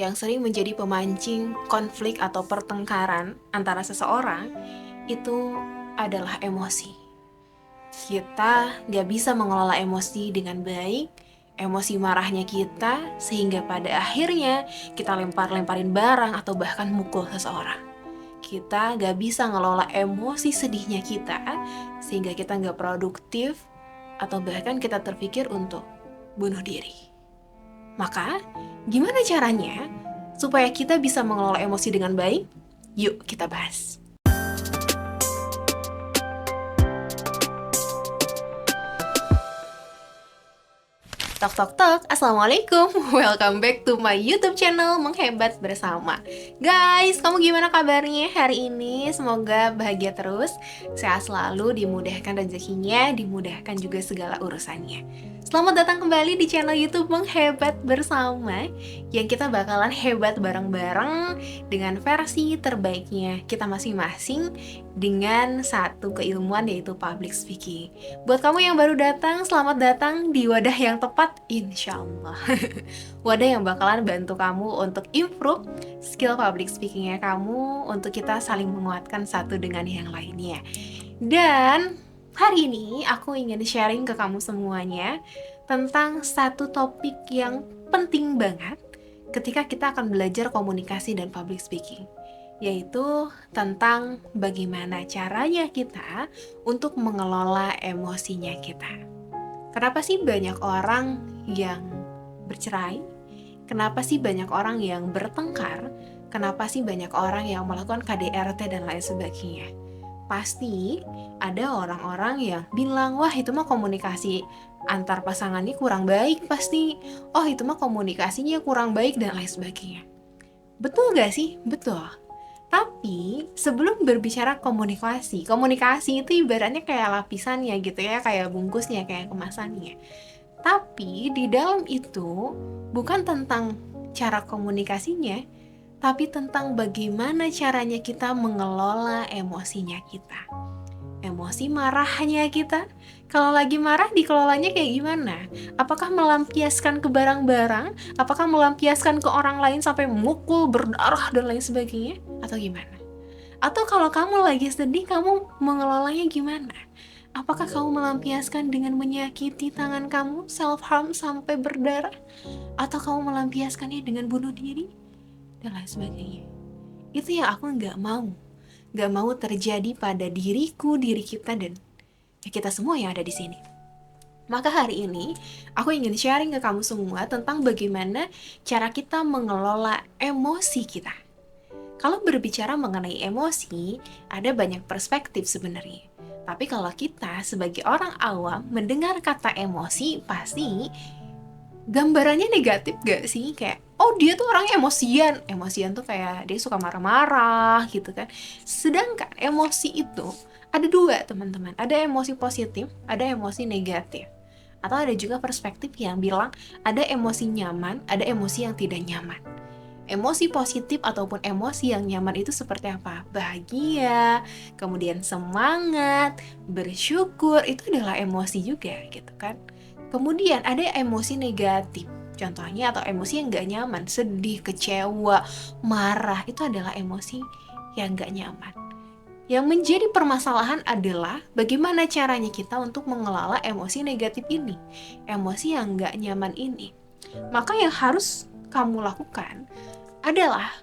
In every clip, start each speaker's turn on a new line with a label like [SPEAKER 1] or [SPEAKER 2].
[SPEAKER 1] yang sering menjadi pemancing konflik atau pertengkaran antara seseorang itu adalah emosi. Kita gak bisa mengelola emosi dengan baik, emosi marahnya kita, sehingga pada akhirnya kita lempar-lemparin barang atau bahkan mukul seseorang. Kita gak bisa ngelola emosi sedihnya kita, sehingga kita gak produktif, atau bahkan kita terpikir untuk bunuh diri. Maka, gimana caranya supaya kita bisa mengelola emosi dengan baik? Yuk kita bahas. Tok tok tok, assalamualaikum. Welcome back to my YouTube channel Menghebat Bersama. Guys, kamu gimana kabarnya hari ini? Semoga bahagia terus, sehat selalu, dimudahkan rezekinya, dimudahkan juga segala urusannya. Selamat datang kembali di channel YouTube Menghebat Bersama, yang kita bakalan hebat bareng-bareng dengan versi terbaiknya kita masing-masing, dengan satu keilmuan yaitu public speaking. Buat kamu yang baru datang, selamat datang di wadah yang tepat, insya Allah. Wadah yang bakalan bantu kamu untuk improve skill public speakingnya kamu, untuk kita saling menguatkan satu dengan yang lainnya. Dan hari ini aku ingin sharing ke kamu semuanya tentang satu topik yang penting banget ketika kita akan belajar komunikasi dan public speaking, yaitu tentang bagaimana caranya kita untuk mengelola emosinya kita. Kenapa sih banyak orang yang bercerai? Kenapa sih banyak orang yang bertengkar? Kenapa sih banyak orang yang melakukan KDRT dan lain sebagainya? Pasti ada orang-orang yang bilang, wah itu mah komunikasi antar pasangan ini kurang baik pasti. Oh itu mah komunikasinya kurang baik dan lain sebagainya. Betul gak sih? Betul. Tapi sebelum berbicara komunikasi itu ibaratnya kayak lapisannya gitu ya, kayak bungkusnya, kayak kemasannya. Tapi di dalam itu bukan tentang cara komunikasinya, tapi tentang bagaimana caranya kita mengelola emosinya kita. Emosi marahnya kita, kalau lagi marah dikelolanya kayak gimana? Apakah melampiaskan ke barang-barang? Apakah melampiaskan ke orang lain sampai mukul, berdarah, dan lain sebagainya? Atau gimana? Atau kalau kamu lagi sedih, kamu mengelolanya gimana? Apakah kamu melampiaskan dengan menyakiti tangan kamu, self-harm sampai berdarah? Atau kamu melampiaskannya dengan bunuh diri? Dan lain sebagainya. Itu yang aku gak mau terjadi pada diriku, diri kita, dan kita semua yang ada di sini. Maka hari ini aku ingin sharing ke kamu semua tentang bagaimana cara kita mengelola emosi kita. Kalau berbicara mengenai emosi, ada banyak perspektif sebenarnya. Tapi kalau kita sebagai orang awam mendengar kata emosi, pasti gambarannya negatif gak sih? Kayak, oh dia tuh orang emosian. Emosian tuh kayak dia suka marah-marah gitu kan. Sedangkan emosi itu ada dua, teman-teman. Ada emosi positif, ada emosi negatif. Atau ada juga perspektif yang bilang ada emosi nyaman, ada emosi yang tidak nyaman. Emosi positif ataupun emosi yang nyaman itu seperti apa? Bahagia, kemudian semangat, bersyukur, itu adalah emosi juga gitu kan. Kemudian ada emosi negatif, contohnya atau emosi yang gak nyaman, sedih, kecewa, marah, itu adalah emosi yang gak nyaman. Yang menjadi permasalahan adalah bagaimana caranya kita untuk mengelola emosi negatif ini, emosi yang gak nyaman ini. Maka yang harus kamu lakukan adalah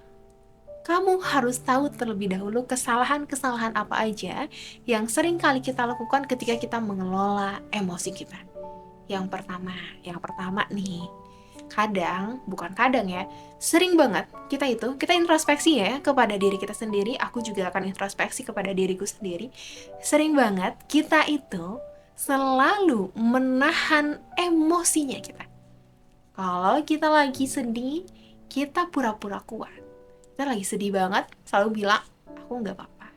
[SPEAKER 1] kamu harus tahu terlebih dahulu kesalahan-kesalahan apa aja yang sering kali kita lakukan ketika kita mengelola emosi kita. Yang pertama nih, bukan kadang ya, sering banget kita introspeksi ya kepada diri kita sendiri, aku juga akan introspeksi kepada diriku sendiri. Sering banget kita itu selalu menahan emosinya kita. Kalau kita lagi sedih, kita pura-pura kuat. Kita lagi sedih banget, selalu bilang, aku gak apa-apa,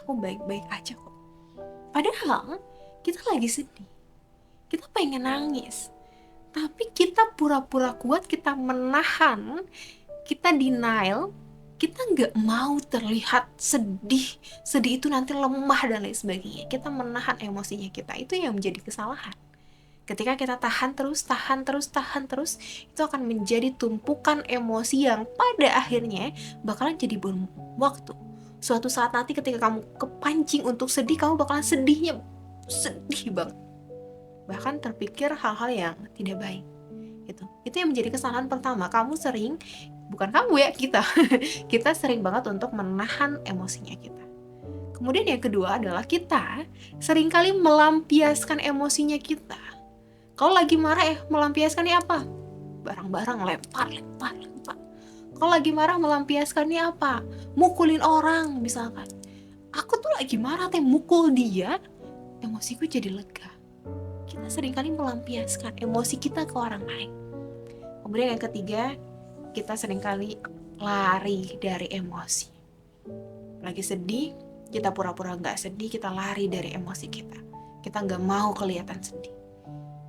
[SPEAKER 1] aku baik-baik aja kok. Padahal kita lagi sedih, kita pengen nangis, tapi kita pura-pura kuat, kita menahan, kita denial, kita gak mau terlihat sedih itu nanti lemah dan lain sebagainya. Kita menahan emosinya kita, itu yang menjadi kesalahan. Ketika kita tahan terus, itu akan menjadi tumpukan emosi yang pada akhirnya bakalan jadi bom waktu. Suatu saat nanti ketika kamu kepancing untuk sedih, kamu bakalan sedih banget. Bahkan terpikir hal-hal yang tidak baik. Itu yang menjadi kesalahan pertama. Bukan kamu ya, kita sering banget untuk menahan emosinya kita. Kemudian yang kedua adalah kita seringkali melampiaskan emosinya kita. Kalau lagi marah melampiaskannya apa? Barang-barang lempar. Kalau lagi marah melampiaskannya apa? Mukulin orang misalkan. Aku tuh lagi marah mukul dia, emosiku jadi lega. Kita seringkali melampiaskan emosi kita ke orang lain. Kemudian yang ketiga, kita seringkali lari dari emosi. Lagi sedih, kita pura-pura gak sedih, kita lari dari emosi kita. Kita gak mau kelihatan sedih.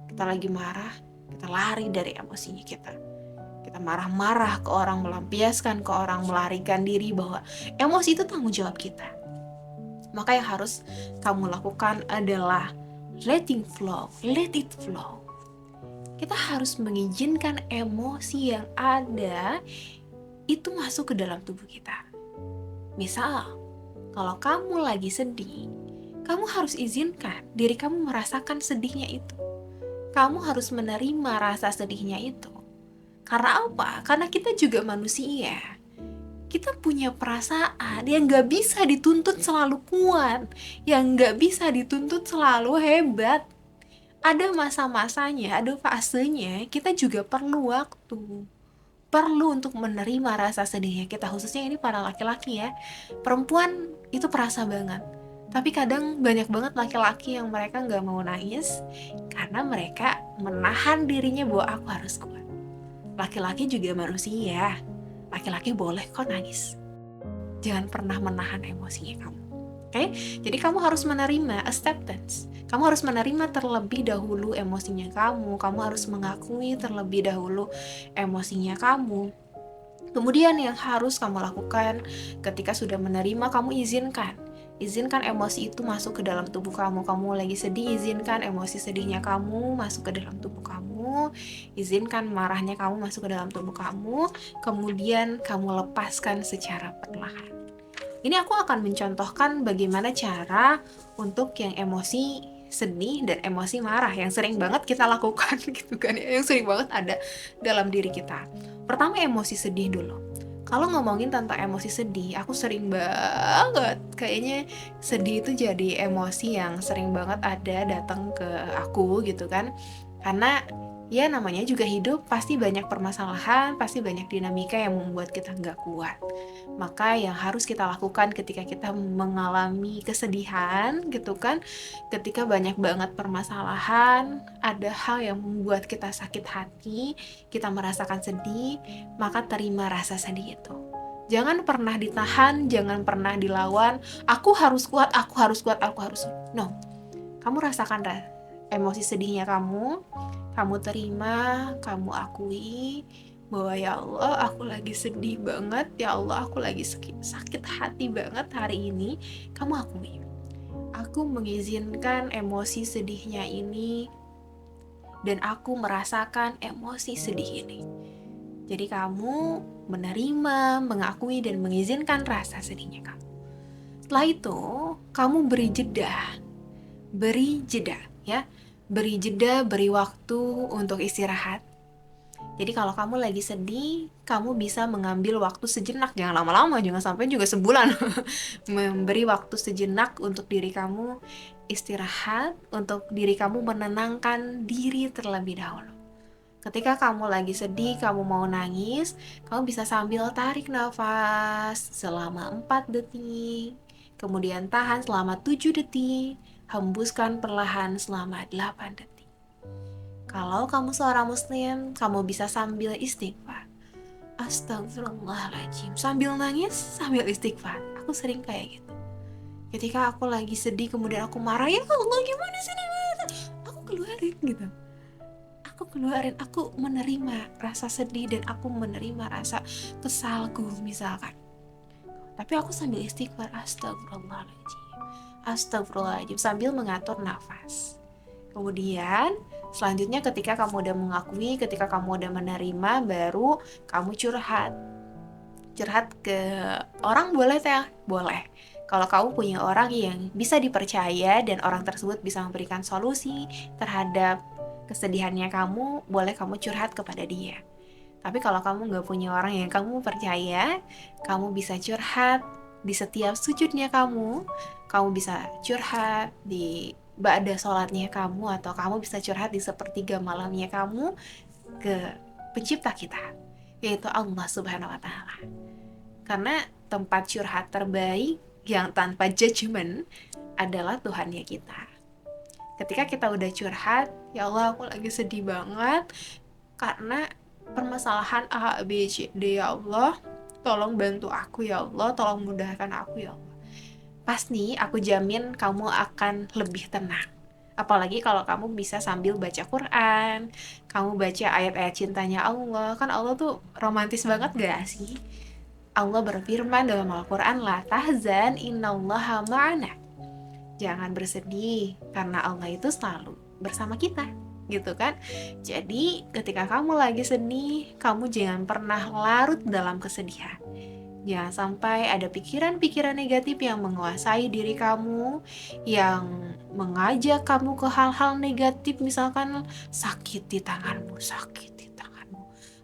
[SPEAKER 1] Kita lagi marah, kita lari dari emosinya kita. Kita marah-marah ke orang, melampiaskan ke orang, melarikan diri bahwa emosi itu tanggung jawab kita. Maka yang harus kamu lakukan adalah let it flow. Kita harus mengizinkan emosi yang ada itu masuk ke dalam tubuh kita. Misal, kalau kamu lagi sedih, kamu harus izinkan diri kamu merasakan sedihnya itu. Kamu harus menerima rasa sedihnya itu. Karena apa? Karena kita juga manusia. Kita punya perasaan yang gak bisa dituntut selalu kuat, yang gak bisa dituntut selalu hebat. Ada masa-masanya, ada fasenya, kita juga perlu waktu. Perlu untuk menerima rasa sedihnya kita, khususnya ini para laki-laki ya. Perempuan itu perasa banget. Tapi kadang banyak banget laki-laki yang mereka gak mau nangis karena mereka menahan dirinya bahwa aku harus kuat. Laki-laki juga manusia. Laki-laki boleh kok nangis. Jangan pernah menahan emosinya kamu. Oke? Jadi kamu harus menerima acceptance. Kamu harus menerima terlebih dahulu emosinya kamu. Kamu harus mengakui terlebih dahulu emosinya kamu. Kemudian yang harus kamu lakukan ketika sudah menerima, kamu izinkan emosi itu masuk ke dalam tubuh kamu. Kamu lagi sedih, izinkan emosi sedihnya kamu masuk ke dalam tubuh kamu. Izinkan marahnya kamu masuk ke dalam tubuh kamu. Kemudian kamu lepaskan secara perlahan. Ini aku akan mencontohkan bagaimana cara untuk yang emosi sedih dan emosi marah yang sering banget kita lakukan gitu kan ya, yang sering banget ada dalam diri kita. Pertama, emosi sedih dulu. Kalau ngomongin tentang emosi sedih, aku sering banget kayaknya sedih itu jadi emosi yang sering banget ada datang ke aku gitu kan. Karena ya namanya juga hidup, pasti banyak permasalahan, pasti banyak dinamika yang membuat kita nggak kuat. Maka yang harus kita lakukan ketika kita mengalami kesedihan gitu kan, ketika banyak banget permasalahan, ada hal yang membuat kita sakit hati, kita merasakan sedih, maka terima rasa sedih itu. Jangan pernah ditahan, jangan pernah dilawan, aku harus kuat. No, kamu rasakan emosi sedihnya kamu terima, kamu akui bahwa ya Allah aku lagi sedih banget, ya Allah aku lagi sakit hati banget hari ini. Kamu akui, aku mengizinkan emosi sedihnya ini dan aku merasakan emosi sedih ini. Jadi kamu menerima, mengakui dan mengizinkan rasa sedihnya kamu. Setelah itu kamu beri jeda ya. Beri jeda, beri waktu untuk istirahat. Jadi kalau kamu lagi sedih, kamu bisa mengambil waktu sejenak, jangan lama-lama, jangan sampai juga sebulan. Memberi waktu sejenak untuk diri kamu istirahat, untuk diri kamu menenangkan diri terlebih dahulu. Ketika kamu lagi sedih, kamu mau nangis, kamu bisa sambil tarik nafas selama 4 detik, kemudian tahan selama 7 detik, hembuskan perlahan selama 8 detik. Kalau kamu seorang muslim, kamu bisa sambil istighfar. Astagfirullahaladzim. Sambil nangis, sambil istighfar. Aku sering kayak gitu. Ketika aku lagi sedih, kemudian aku marah, ya Allah gimana sih? Aku keluarin, aku menerima rasa sedih dan aku menerima rasa kesalku misalkan. Tapi aku sambil istighfar, astagfirullahaladzim sambil mengatur nafas. Kemudian Selanjutnya ketika kamu udah mengakui, ketika kamu udah menerima, baru kamu curhat. Curhat ke orang boleh teh? Boleh. Kalau kamu punya orang yang bisa dipercaya dan orang tersebut bisa memberikan solusi terhadap kesedihannya kamu, boleh kamu curhat kepada dia. Tapi kalau kamu nggak punya orang yang kamu percaya, kamu bisa curhat di setiap sujudnya kamu bisa curhat di ba'da sholatnya kamu, atau kamu bisa curhat di sepertiga malamnya kamu ke pencipta kita, yaitu Allah Subhanahu wa Ta'ala. Karena tempat curhat terbaik yang tanpa judgment adalah Tuhannya kita. Ketika kita udah curhat, ya Allah aku lagi sedih banget karena permasalahan A, B, C, D, ya Allah, tolong bantu aku ya Allah, tolong mudahkan aku ya Allah. Pasti aku jamin kamu akan lebih tenang. Apalagi kalau kamu bisa sambil baca Quran, kamu baca ayat-ayat cintanya Allah. Kan Allah tuh romantis banget gak sih? Allah berfirman dalam Al-Quran, la tahzan innallaha ma'ana. Jangan bersedih, karena Allah itu selalu bersama kita, gitu kan? Jadi ketika kamu lagi sedih, kamu jangan pernah larut dalam kesedihan. Jangan sampai ada pikiran-pikiran negatif yang menguasai diri kamu, yang mengajak kamu ke hal-hal negatif, misalkan sakit di tanganmu,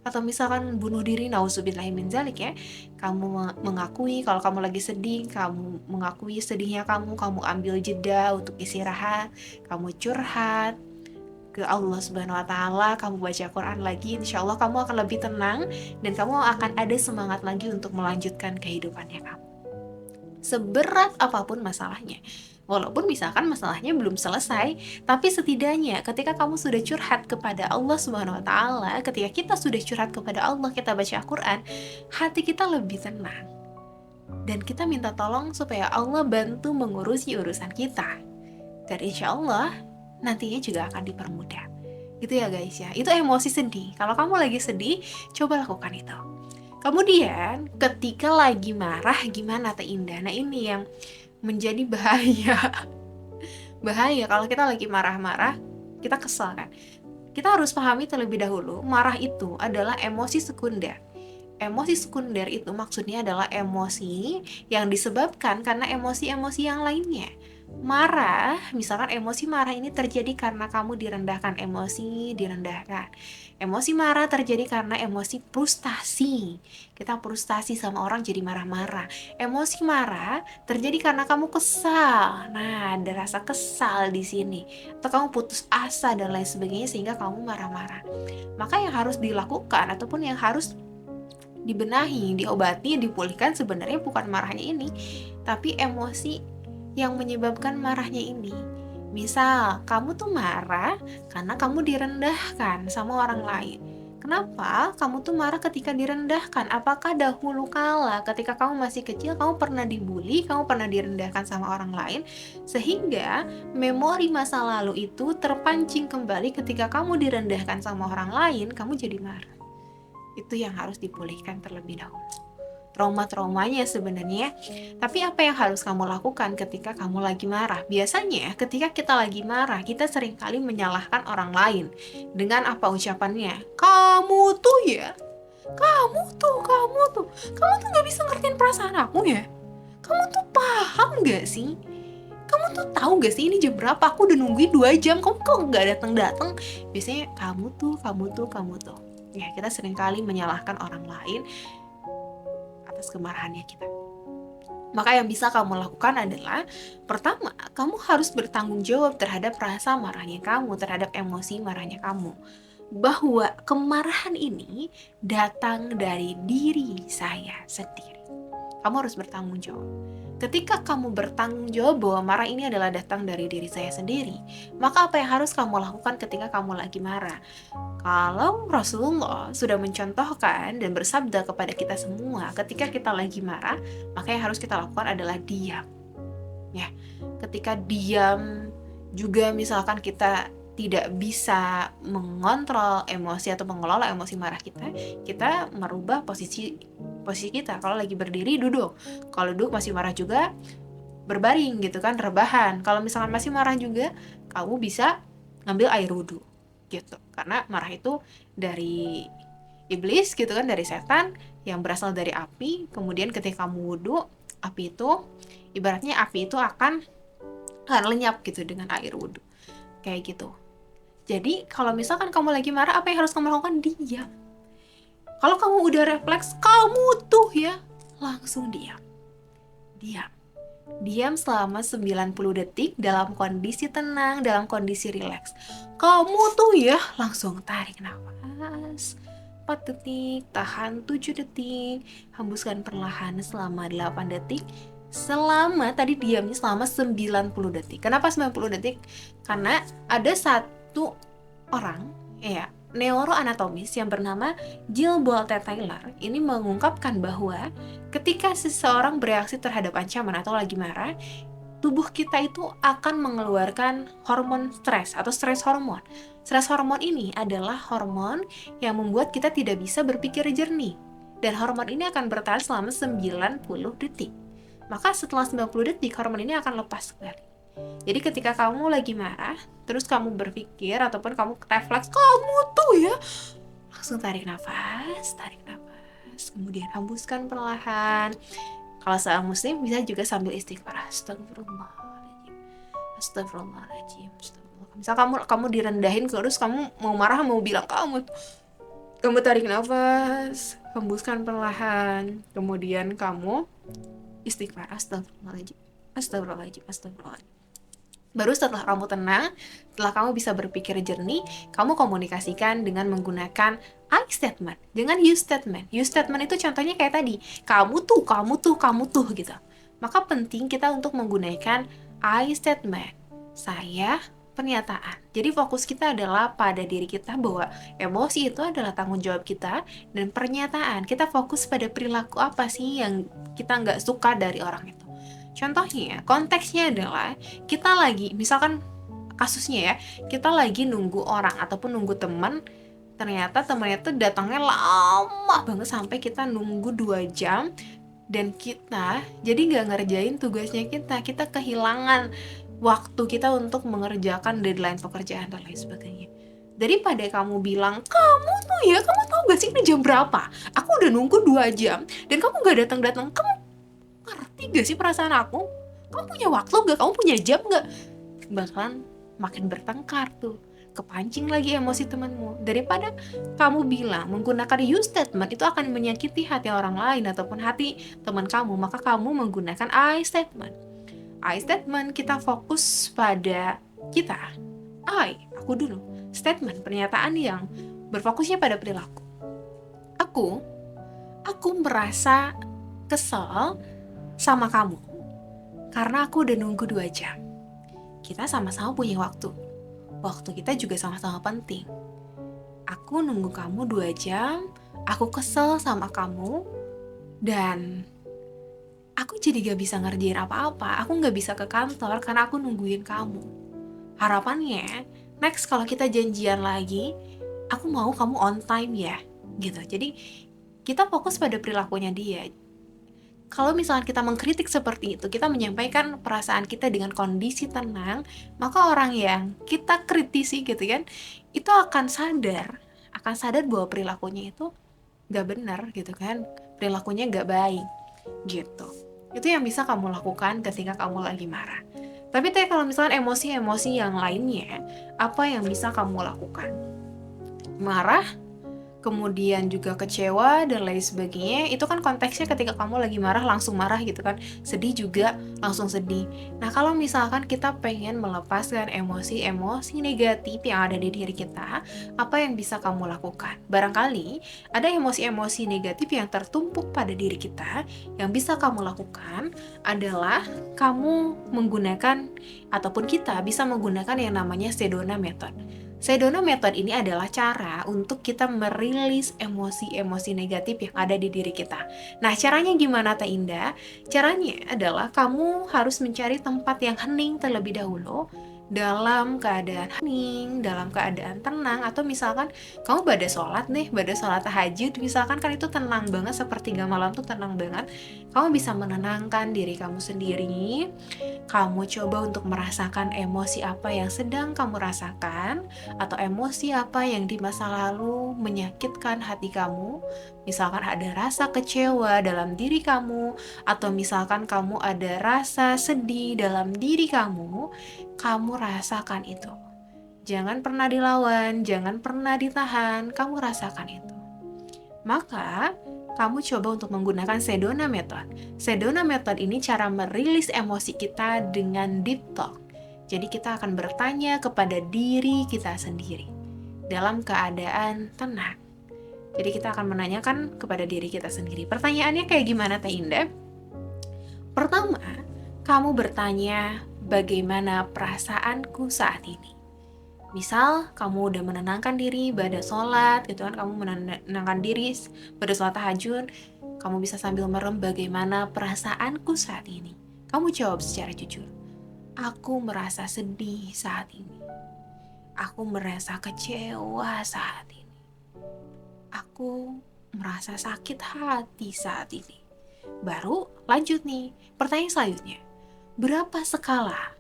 [SPEAKER 1] atau misalkan bunuh diri, nauzubillahi min dzalik ya. Kamu mengakui kalau kamu lagi sedih, kamu mengakui sedihnya kamu ambil jeda untuk istirahat, kamu curhat ke Allah Subhanahu wa Ta'ala, kamu baca Quran lagi, insya Allah kamu akan lebih tenang dan kamu akan ada semangat lagi untuk melanjutkan kehidupannya kamu. Seberat apapun masalahnya, walaupun misalkan masalahnya belum selesai, tapi setidaknya ketika kamu sudah curhat kepada Allah Subhanahu wa Ta'ala, ketika kita sudah curhat kepada Allah, kita baca Al-Quran, hati kita lebih tenang. Dan kita minta tolong supaya Allah bantu mengurusi urusan kita. Dan insya Allah nantinya juga akan dipermudah. Itu ya guys ya, itu emosi sedih. Kalau kamu lagi sedih, coba lakukan itu. Kemudian ketika lagi marah, gimana Teh Indah? Nah ini yang menjadi bahaya. Bahaya kalau kita lagi marah-marah, kita kesal kan. Kita harus pahami terlebih dahulu, marah itu adalah emosi sekunder. Emosi sekunder itu maksudnya adalah emosi yang disebabkan karena emosi-emosi yang lainnya. Marah, misalkan emosi marah ini terjadi karena kamu direndahkan, emosi marah terjadi karena emosi frustasi, kita frustasi sama orang jadi marah-marah. Emosi marah terjadi karena kamu kesal, nah ada rasa kesal di sini, atau kamu putus asa dan lain sebagainya sehingga kamu marah-marah. Maka yang harus dilakukan ataupun yang harus dibenahi, diobati, dipulihkan sebenarnya bukan marahnya ini, tapi emosi yang menyebabkan marahnya ini. Misal, kamu tuh marah karena kamu direndahkan sama orang lain. Kenapa kamu tuh marah ketika direndahkan? Apakah dahulu kala ketika kamu masih kecil kamu pernah dibully, kamu pernah direndahkan sama orang lain, sehingga memori masa lalu itu terpancing kembali ketika kamu direndahkan sama orang lain, kamu jadi marah. Itu yang harus dipulihkan terlebih dahulu, trauma-traumanya sebenarnya. Tapi apa yang harus kamu lakukan ketika kamu lagi marah? Biasanya ketika kita lagi marah, kita seringkali menyalahkan orang lain. Dengan apa ucapannya? Kamu tuh ya, kamu tuh gak bisa ngertiin perasaan aku ya? Kamu tuh paham gak sih? Kamu tuh tahu gak sih ini jam berapa? Aku udah nungguin 2 jam, kamu kok gak datang-datang? Biasanya kamu tuh. Ya, kita seringkali menyalahkan orang lain atas kemarahannya kita. Maka yang bisa kamu lakukan adalah, pertama, kamu harus bertanggung jawab terhadap rasa marahnya kamu, terhadap emosi marahnya kamu. Bahwa kemarahan ini datang dari diri saya sendiri. Kamu harus bertanggung jawab. Ketika kamu bertanggung jawab bahwa marah ini adalah datang dari diri saya sendiri, maka apa yang harus kamu lakukan ketika kamu lagi marah? Kalau Rasulullah sudah mencontohkan dan bersabda kepada kita semua, ketika kita lagi marah, maka yang harus kita lakukan adalah diam. Ya, ketika diam juga misalkan kita tidak bisa mengontrol emosi atau mengelola emosi marah kita merubah posisi kita. Kalau lagi berdiri, duduk. Kalau duduk masih marah juga, berbaring gitu kan, rebahan. Kalau misalkan masih marah juga, kamu bisa ngambil air wudhu. gitu. Karena marah itu dari iblis gitu kan, dari setan yang berasal dari api. Kemudian ketika kamu wudhu, api itu ibaratnya api itu akan lenyap gitu dengan air wudhu kayak gitu. Jadi kalau misalkan kamu lagi marah, apa yang harus kamu lakukan? Diam. Kalau kamu udah refleks kamu tuh ya, langsung diam. Diam selama 90 detik dalam kondisi tenang, dalam kondisi rileks. Kamu tuh ya langsung tarik nafas 4 detik, tahan 7 detik, hembuskan perlahan selama 8 detik. Selama tadi diamnya selama 90 detik. Kenapa 90 detik? Karena ada satu orang neuroanatomis yang bernama Jill Bolte Taylor ini mengungkapkan bahwa ketika seseorang bereaksi terhadap ancaman atau lagi marah, tubuh kita itu akan mengeluarkan hormon stres atau stres hormon. Stres hormon ini adalah hormon yang membuat kita tidak bisa berpikir jernih. Dan hormon ini akan bertahan selama 90 detik. Maka setelah 90 detik, hormon ini akan lepas kembali. Jadi ketika kamu lagi marah, terus kamu berpikir ataupun kamu refleks, kamu tuh ya, langsung tarik nafas, kemudian hembuskan perlahan. Kalau seorang muslim bisa juga sambil istighfar, astagfirullahaladzim. Misal kamu direndahin, terus kamu mau marah, mau bilang kamu tarik nafas, hembuskan perlahan, kemudian kamu istighfar, astagfirullahaladzim. Baru setelah kamu tenang, setelah kamu bisa berpikir jernih, kamu komunikasikan dengan menggunakan I statement, dengan you statement. You statement itu contohnya kayak tadi, kamu tuh gitu. Maka penting kita untuk menggunakan I statement, saya, pernyataan. Jadi fokus kita adalah pada diri kita bahwa emosi itu adalah tanggung jawab kita, dan pernyataan, kita fokus pada perilaku apa sih yang kita nggak suka dari orang itu. Contohnya, konteksnya adalah kita lagi, misalkan kasusnya ya, kita lagi nunggu orang ataupun nunggu teman, ternyata temannya tuh datangnya lama banget sampai kita nunggu 2 jam, dan kita jadi nggak ngerjain tugasnya kita kehilangan waktu kita untuk mengerjakan deadline pekerjaan dan lain sebagainya. Daripada kamu bilang, kamu tahu gak sih ini jam berapa? Aku udah nunggu 2 jam, dan kamu gak datang-datang, kamu ngerti gak sih perasaan aku? Kamu punya waktu gak? Kamu punya jam gak? Bahkan makin bertengkar tuh, kepancing lagi emosi temanmu. Daripada kamu bilang menggunakan you statement itu akan menyakiti hati orang lain ataupun hati teman kamu, maka kamu menggunakan I statement. I statement, kita fokus pada kita. Aku dulu. Statement, pernyataan yang berfokusnya pada perilaku. Aku merasa kesel sama kamu karena aku udah nunggu 2 jam. Kita sama-sama punya waktu kita juga sama-sama penting. Aku nunggu kamu 2 jam, aku kesel sama kamu, dan aku jadi gak bisa ngerjain apa-apa. Aku gak bisa ke kantor karena aku nungguin kamu. Harapannya next kalau kita janjian lagi, aku mau kamu on time ya gitu. Jadi kita fokus pada perilakunya dia. Kalau misalnya kita mengkritik seperti itu, kita menyampaikan perasaan kita dengan kondisi tenang, maka orang yang kita kritisi gitu kan, itu akan sadar bahwa perilakunya itu gak benar gitu kan, perilakunya gak baik gitu. Itu yang bisa kamu lakukan ketika kamu lagi marah. Tapi kalau misalnya emosi-emosi yang lainnya, apa yang bisa kamu lakukan? Marah, kemudian juga kecewa dan lain sebagainya, itu kan konteksnya ketika kamu lagi marah langsung marah gitu kan, sedih juga langsung sedih. Nah kalau misalkan kita pengen melepaskan emosi-emosi negatif yang ada di diri kita, apa yang bisa kamu lakukan? Barangkali ada emosi-emosi negatif yang tertumpuk pada diri kita, yang bisa kamu lakukan adalah kamu menggunakan, ataupun kita bisa menggunakan yang namanya Sedona Method. Sedona Method ini adalah cara untuk kita merilis emosi-emosi negatif yang ada di diri kita. Nah, caranya gimana Teh Indah? Caranya adalah kamu harus mencari tempat yang hening terlebih dahulu, dalam keadaan hening, dalam keadaan tenang, atau misalkan kamu pada sholat nih, pada sholat tahajud, misalkan kan itu tenang banget, sepertiga malam tuh tenang banget. Kamu bisa menenangkan diri kamu sendiri. Kamu coba untuk merasakan emosi apa yang sedang kamu rasakan, atau emosi apa yang di masa lalu menyakitkan hati kamu. Misalkan ada rasa kecewa dalam diri kamu, atau misalkan kamu ada rasa sedih dalam diri kamu rasakan itu. Jangan pernah dilawan, jangan pernah ditahan, kamu rasakan itu. Maka, kamu coba untuk menggunakan Sedona Method. Sedona Method ini cara merilis emosi kita dengan deep talk. Jadi kita akan bertanya kepada diri kita sendiri dalam keadaan tenang. Jadi kita akan menanyakan kepada diri kita sendiri. Pertanyaannya kayak gimana, Teh Indah? Pertama, kamu bertanya, bagaimana perasaanku saat ini? Misal, kamu udah menenangkan diri pada sholat, gitu kan, kamu menenangkan diri pada sholat tahajud, kamu bisa sambil merem bagaimana perasaanku saat ini. Kamu jawab secara jujur. Aku merasa sedih saat ini. Aku merasa kecewa saat ini. Aku merasa sakit hati saat ini. Baru lanjut nih, pertanyaan selanjutnya. Berapa skala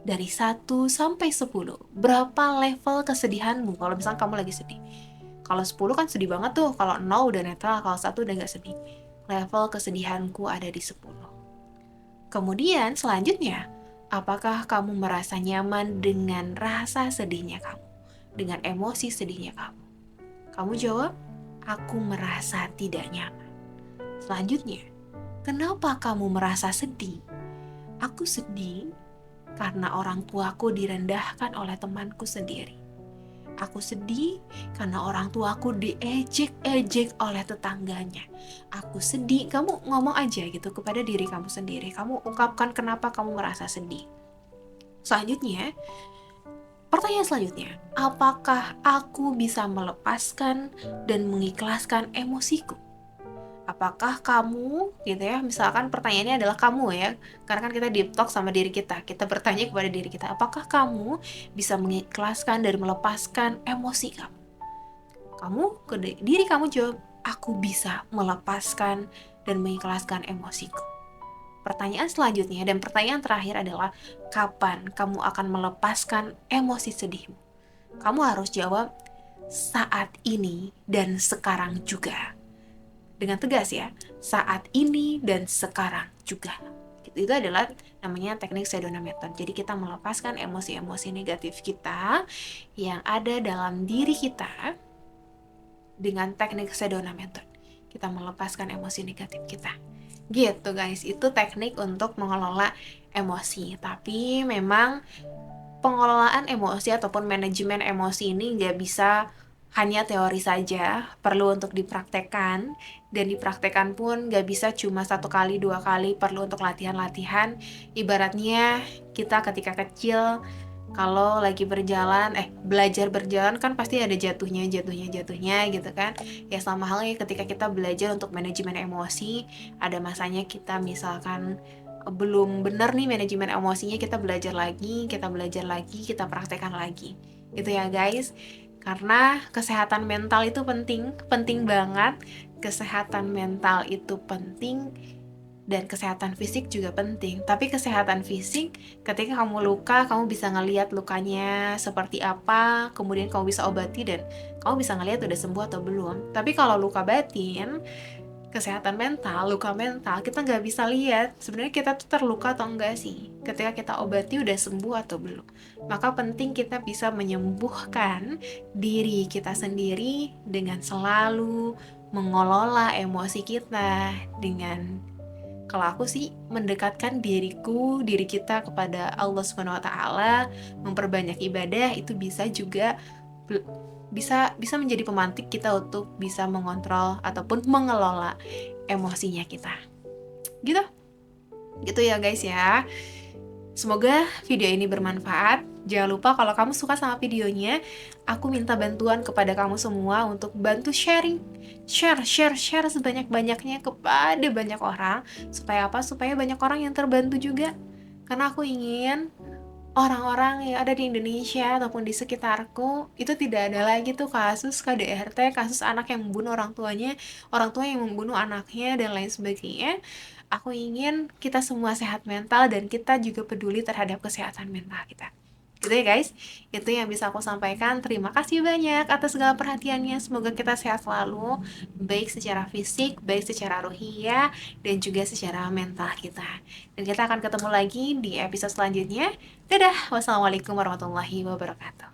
[SPEAKER 1] dari 1 sampai 10? Berapa level kesedihanmu kalau misalnya kamu lagi sedih? Kalau 10 kan sedih banget tuh, kalau 0 udah netral, kalau 1 udah gak sedih. Level kesedihanku ada di 10. Kemudian selanjutnya, apakah kamu merasa nyaman dengan rasa sedihnya kamu? Dengan emosi sedihnya kamu? Kamu jawab, aku merasa tidak nyaman. Selanjutnya, kenapa kamu merasa sedih? Aku sedih karena orang tuaku direndahkan oleh temanku sendiri. Aku sedih karena orang tuaku diejek-ejek oleh tetangganya. Aku sedih, kamu ngomong aja gitu kepada diri kamu sendiri. Kamu ungkapkan kenapa kamu merasa sedih. Selanjutnya, pertanyaan selanjutnya, apakah aku bisa melepaskan dan mengikhlaskan emosiku? Apakah kamu, gitu ya, misalkan pertanyaannya adalah kamu ya, karena kan kita deep talk sama diri kita bertanya kepada diri kita, apakah kamu bisa mengikhlaskan dan melepaskan emosi kamu? Kamu ke diri kamu jawab, aku bisa melepaskan dan mengikhlaskan emosiku. Pertanyaan selanjutnya dan pertanyaan terakhir adalah, kapan kamu akan melepaskan emosi sedihmu? Kamu harus jawab, saat ini dan sekarang juga. Dengan tegas ya, saat ini dan sekarang juga. Itu adalah namanya teknik Sedona Method. Jadi kita melepaskan emosi-emosi negatif kita yang ada dalam diri kita dengan teknik Sedona Method. Kita melepaskan emosi negatif kita. Gitu guys, itu teknik untuk mengelola emosi. Tapi memang pengelolaan emosi ataupun manajemen emosi ini nggak bisa hanya teori saja, perlu untuk dipraktekkan, dan dipraktekkan pun gak bisa cuma 1 kali, 2 kali, perlu untuk latihan-latihan. Ibaratnya kita ketika kecil, kalau lagi belajar berjalan kan pasti ada jatuhnya gitu kan. Ya sama halnya ketika kita belajar untuk manajemen emosi, ada masanya kita misalkan belum benar nih manajemen emosinya, kita belajar lagi, kita praktekkan lagi. Gitu ya guys. Karena kesehatan mental itu penting banget. Kesehatan mental itu penting dan kesehatan fisik juga penting. Tapi kesehatan fisik, ketika kamu luka, kamu bisa ngelihat lukanya seperti apa, kemudian kamu bisa obati dan kamu bisa ngelihat udah sembuh atau belum. Tapi kalau luka batin, kesehatan mental, luka mental, kita nggak bisa lihat sebenarnya kita tuh terluka atau enggak sih ketika kita obati udah sembuh atau belum. Maka penting kita bisa menyembuhkan diri kita sendiri dengan selalu mengelola emosi kita dengan, kalau aku sih mendekatkan diri kita kepada Allah SWT, memperbanyak ibadah, itu bisa juga bisa menjadi pemantik kita untuk bisa mengontrol ataupun mengelola emosinya kita. Gitu ya guys ya. Semoga video ini bermanfaat. Jangan lupa kalau kamu suka sama videonya, aku minta bantuan kepada kamu semua untuk bantu sharing. Share sebanyak-banyaknya kepada banyak orang. Supaya apa? Supaya banyak orang yang terbantu juga. Karena aku ingin orang-orang yang ada di Indonesia ataupun di sekitarku itu tidak ada lagi tuh kasus KDRT, kasus anak yang membunuh orang tuanya, orang tua yang membunuh anaknya dan lain sebagainya. Aku ingin kita semua sehat mental dan kita juga peduli terhadap kesehatan mental kita. Gitu ya guys, itu yang bisa aku sampaikan. Terima kasih banyak atas segala perhatiannya. Semoga kita sehat selalu, baik secara fisik, baik secara rohiyah, dan juga secara mental kita. Dan kita akan ketemu lagi di episode selanjutnya. Dadah, wassalamualaikum warahmatullahi wabarakatuh.